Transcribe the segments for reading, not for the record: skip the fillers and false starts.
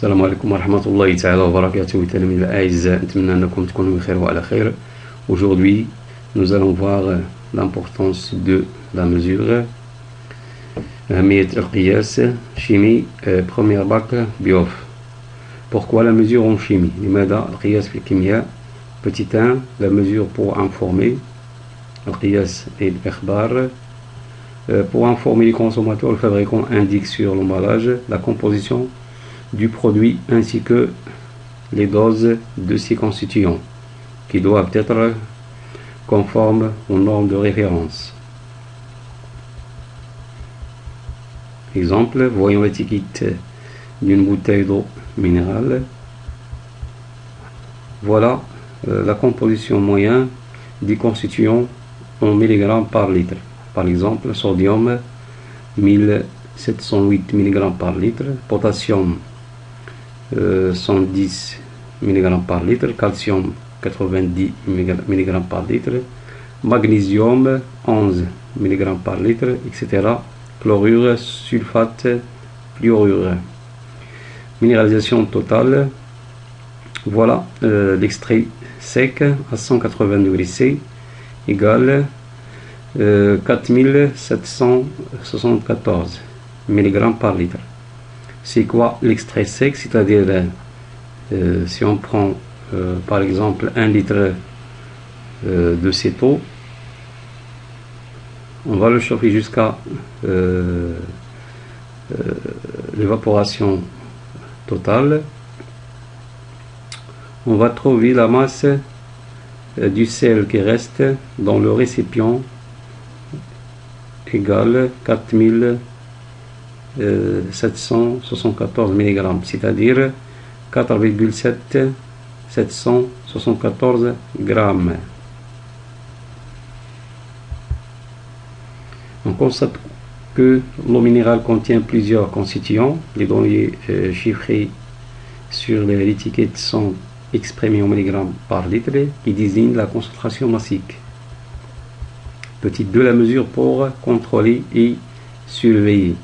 السلام عليكم ورحمة الله تعالى وبركاته. تلاميذ الأعزاء، نتمنى أنكم تكونوا بخير وعلى خير. Aujourd'hui, nous allons voir l'importance de la mesure. أهمية القياس chimie première bac biof. Pourquoi la mesure en chimie؟ لماذا القياس في الكيمياء؟ Petit 1, la mesure pour informer. القياس الإخبار. Pour informer les consommateurs, le fabricant indique sur l'emballage la composition du produit ainsi que les doses de ses constituants qui doivent être conformes aux normes de référence. Exemple, voyons l'étiquette d'une bouteille d'eau minérale. Voilà la composition moyenne des constituants en milligrammes par litre. Par exemple, sodium 1708 mg par litre, potassium 110 mg par litre, calcium 90 mg par litre, magnésium 11 mg par litre, etc. Chlorure, sulfate, fluorure. Minéralisation totale. Voilà l'extrait sec à 180 degrés C égale 4774 mg par litre. C'est quoi l'extrait sec? C'est-à-dire si on prend par exemple 1 litre de cette eau, on va le chauffer jusqu'à l'évaporation totale. On va trouver la masse du sel qui reste dans le récipient égale 4774 mg, c'est-à-dire 4,774 grammes. On constate que l'eau minérale contient plusieurs constituants. Les données chiffrées sur l'étiquette sont exprimées en milligrammes par litre qui désignent la concentration massique. Petit 2, la mesure pour contrôler et surveiller.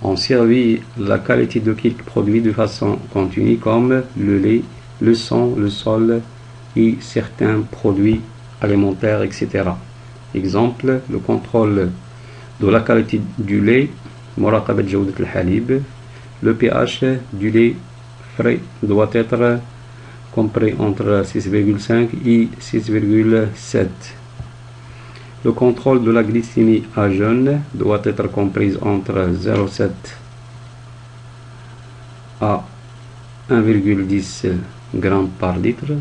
On surveille la qualité de quelques produits de façon continue comme le lait, le sang, le sol et certains produits alimentaires, etc. Exemple, le contrôle de la qualité du lait, مراقبة جودة الحليب. Le pH du lait frais doit être compris entre 6,5 et 6,7. Le contrôle de la glycémie à jeûne doit être comprise entre 0,7 à 1,10 g par litre.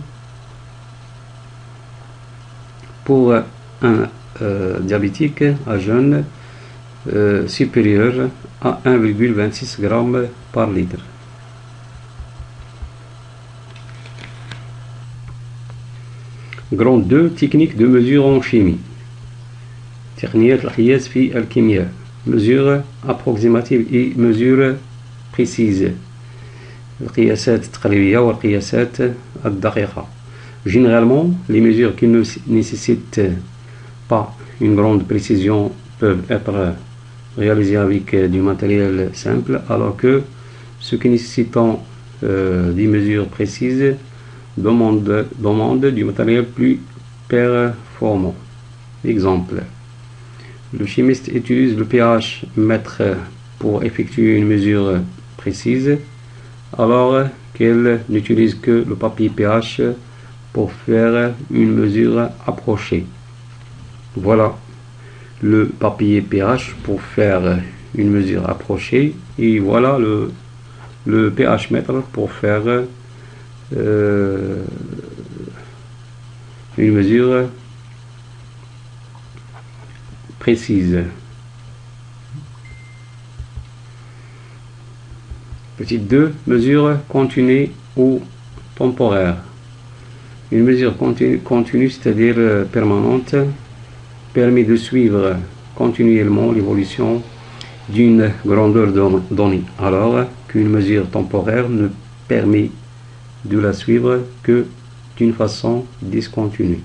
Pour un diabétique à jeûne supérieur à 1,26 g par litre. Grand 2, technique de mesure en chimie. تقنية القياس في الكيمياء. mesure approximative et mesure précise. القياسات التقريبية والقياسات الدقيقة. Généralement, les mesures qui ne nécessitent pas une grande précision peuvent être réalisées avec du matériel simple, alors que ce qui nécessite des mesures précises demande du matériel plus performant. Exemple. Le chimiste utilise le pH mètre pour effectuer une mesure précise, alors qu'elle n'utilise que le papier pH pour faire une mesure approchée. Voilà le papier pH pour faire une mesure approchée, et voilà le pH mètre pour faire une mesure précise. Petit 2, mesure continue ou temporaire. Une mesure continue, c'est-à-dire permanente, permet de suivre continuellement l'évolution d'une grandeur donnée, alors qu'une mesure temporaire ne permet de la suivre que d'une façon discontinue.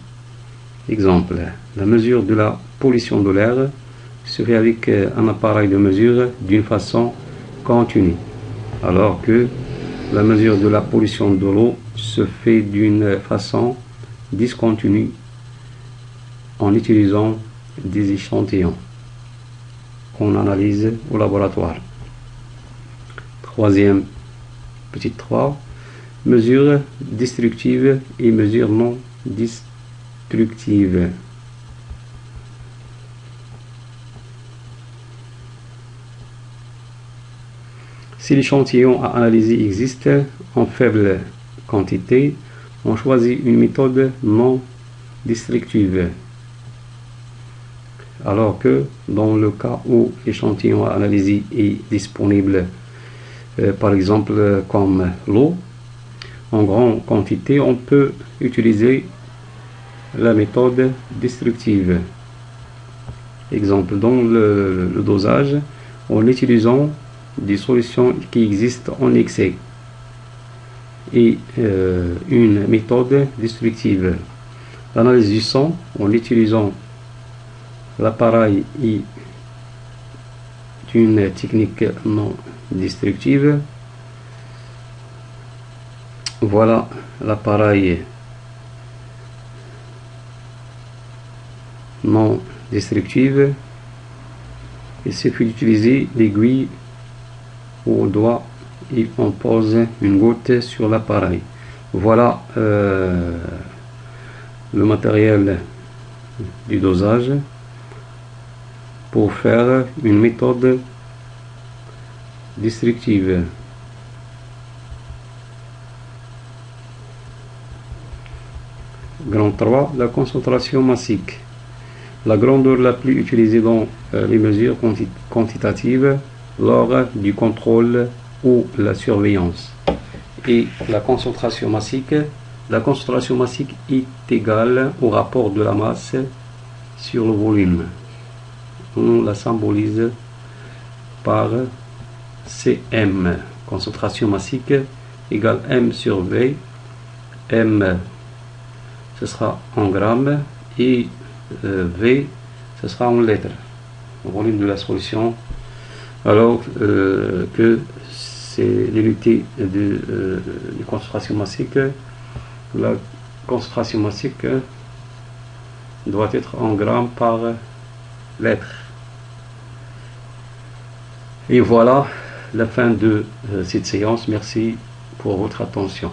Exemple, la mesure de la pollution de l'air se fait avec un appareil de mesure d'une façon continue. alors que la mesure de la pollution de l'eau se fait d'une façon discontinue en utilisant des échantillons qu'on analyse au laboratoire. Troisième, petit 3, mesures destructives et mesures non destructives. Si l'échantillon à analyser existe en faible quantité, on choisit une méthode non destructive. Alors que dans le cas où l'échantillon à analyser est disponible, par exemple comme l'eau, en grande quantité, on peut utiliser la méthode destructive. Exemple, dans le dosage, en utilisant des solutions qui existent en excès et une méthode destructive. L'analyse du sang, en utilisant l'appareil et une technique non destructive. Voilà l'appareil non destructive. Il suffit d'utiliser l'aiguille au doigt et on pose une goutte sur l'appareil. Voilà le matériel du dosage pour faire une méthode destructive. Grand 3, la concentration massique. La grandeur la plus utilisée dans les mesures quantitatives lors du contrôle ou la surveillance. Et la concentration massique est égale au rapport de la masse sur le volume. On la symbolise par CM. Concentration massique égale M sur V. M, ce sera en grammes et V, ce sera en lettres. Le volume de la solution, alors que c'est l'unité de concentration massique. La concentration massique doit être en grammes par lettre. Et voilà la fin de cette séance. Merci pour votre attention.